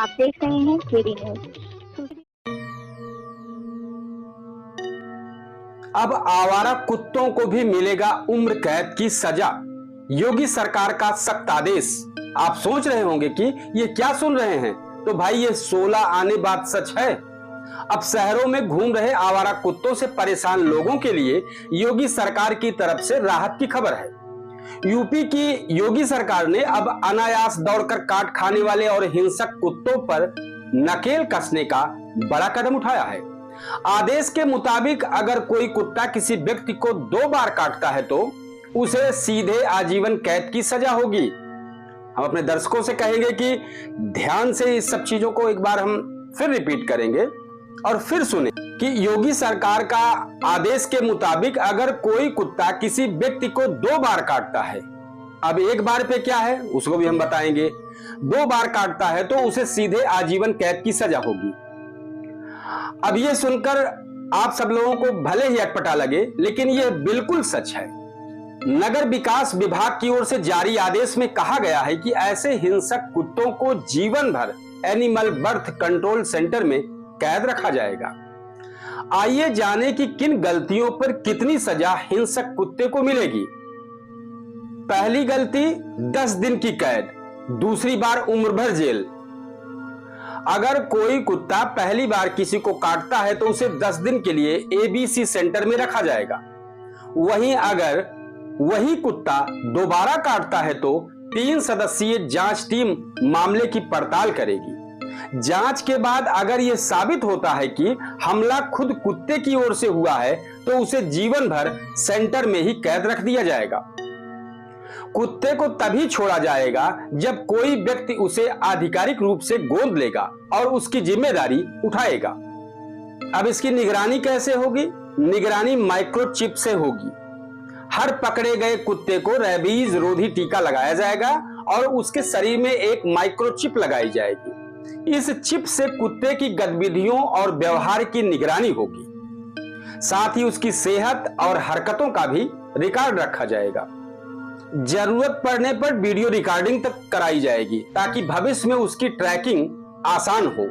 आप देख रहे हैं केडी न्यूज। अब आवारा कुत्तों को भी मिलेगा उम्र कैद की सजा। योगी सरकार का सख्त आदेश। आप सोच रहे होंगे कि ये क्या सुन रहे हैं, तो भाई ये 16 आने बात सच है। अब शहरों में घूम रहे आवारा कुत्तों से परेशान लोगों के लिए योगी सरकार की तरफ से राहत की खबर है। यूपी की योगी सरकार ने अब अनायास दौड़कर काट खाने वाले और हिंसक कुत्तों पर नकेल कसने का बड़ा कदम उठाया है। आदेश के मुताबिक अगर कोई कुत्ता किसी व्यक्ति को 2 बार काटता है तो उसे सीधे आजीवन कैद की सजा होगी। हम अपने दर्शकों से कहेंगे कि ध्यान से इस सब चीजों को एक बार हम फिर रिपीट करेंगे और फिर सुने कि योगी सरकार का आदेश के मुताबिक अगर कोई कुत्ता किसी व्यक्ति को 2 बार काटता है, अब 1 बार पे क्या है उसको भी हम बताएंगे, 2 बार काटता है तो उसे सीधे आजीवन कैद की सजा होगी। अब ये सुनकर आप सब लोगों को भले ही अटपटा लगे, लेकिन यह बिल्कुल सच है। नगर विकास विभाग की ओर से जारी आदेश में कहा गया है कि ऐसे हिंसक कुत्तों को जीवन भर एनिमल बर्थ कंट्रोल सेंटर में कैद रखा जाएगा। आइए जाने कि किन गलतियों पर कितनी सजा हिंसक कुत्ते को मिलेगी। पहली गलती 10 दिन की कैद, दूसरी बार उम्र भर जेल। अगर कोई कुत्ता पहली बार किसी को काटता है तो उसे 10 दिन के लिए एबीसी सेंटर में रखा जाएगा। वहीं अगर वही कुत्ता दोबारा काटता है तो 3 सदस्यीय जांच टीम मामले की पड़ताल करेगी। जांच के बाद अगर यह साबित होता है कि हमला खुद कुत्ते की ओर से हुआ है तो उसे जीवन भर सेंटर में ही कैद रख दिया जाएगा। कुत्ते को तभी छोड़ा जाएगा जब कोई व्यक्ति उसे आधिकारिक रूप से गोद लेगा और उसकी जिम्मेदारी उठाएगा। अब इसकी निगरानी कैसे होगी? निगरानी माइक्रोचिप से होगी। हर पकड़े गए कुत्ते को रेबीज रोधी टीका लगाया जाएगा और उसके शरीर में एक माइक्रोचिप लगाई जाएगी। इस चिप से कुत्ते की गतिविधियों और व्यवहार की निगरानी होगी। साथ ही उसकी सेहत और हरकतों का भी रिकॉर्ड रखा जाएगा। जरूरत पड़ने पर वीडियो रिकॉर्डिंग तक कराई जाएगी ताकि भविष्य में उसकी ट्रैकिंग आसान हो।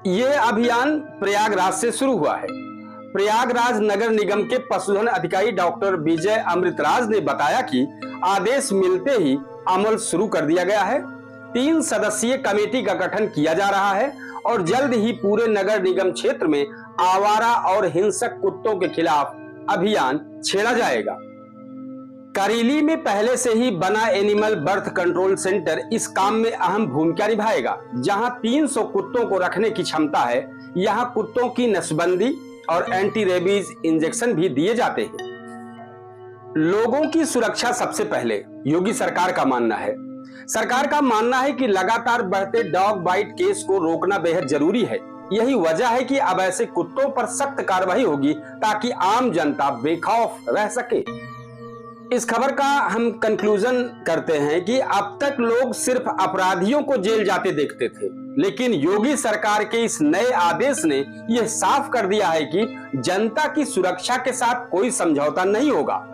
यह अभियान प्रयागराज से शुरू हुआ है। प्रयागराज नगर निगम के पशुधन अधिकारी डॉक्टर विजय अमृतराज ने बताया कि आदेश मिलते ही अमल शुरू कर दिया गया है। 3 सदस्यीय कमेटी का गठन किया जा रहा है और जल्द ही पूरे नगर निगम क्षेत्र में आवारा और हिंसक कुत्तों के खिलाफ अभियान छेड़ा जाएगा। करीली में पहले से ही बना एनिमल बर्थ कंट्रोल सेंटर इस काम में अहम भूमिका निभाएगा। जहां 300 कुत्तों को रखने की क्षमता है, यहां कुत्तों की नसबंदी और एंटी रेबीज इंजेक्शन भी दिए जाते हैं। लोगों की सुरक्षा सबसे पहले, योगी सरकार का मानना है। सरकार का मानना है कि लगातार बढ़ते डॉग बाइट केस को रोकना बेहद जरूरी है। यही वजह है कि अब ऐसे कुत्तों पर सख्त कार्रवाई होगी ताकि आम जनता बेखौफ रह सके। इस खबर का हम कंक्लूजन करते हैं कि अब तक लोग सिर्फ अपराधियों को जेल जाते देखते थे, लेकिन योगी सरकार के इस नए आदेश ने यह साफ कर दिया है कि जनता की सुरक्षा के साथ कोई समझौता नहीं होगा।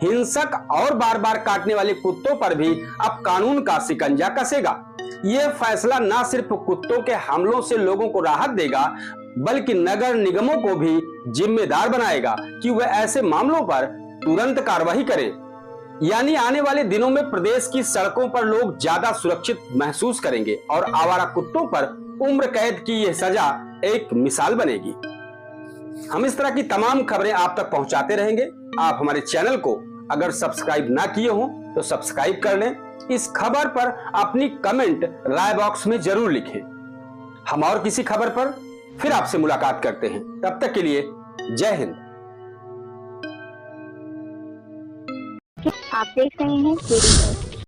हिंसक और बार बार काटने वाले कुत्तों पर भी अब कानून का शिकंजा कसेगा। यह फैसला न सिर्फ कुत्तों के हमलों से लोगों को राहत देगा, बल्कि नगर निगमों को भी जिम्मेदार बनाएगा कि वह ऐसे मामलों पर तुरंत कार्रवाई करें। यानी आने वाले दिनों में प्रदेश की सड़कों पर लोग ज्यादा सुरक्षित महसूस करेंगे और आवारा कुत्तों पर उम्र कैद की यह सजा एक मिसाल बनेगी। हम इस तरह की तमाम खबरें आप तक पहुंचाते रहेंगे। आप हमारे चैनल को अगर सब्सक्राइब ना किए हो तो सब्सक्राइब कर लें। इस खबर पर अपनी कमेंट राय बॉक्स में जरूर लिखें। हम और किसी खबर पर फिर आपसे मुलाकात करते हैं। तब तक के लिए जय हिंद। आप देख रहे हैं केडी न्यूज।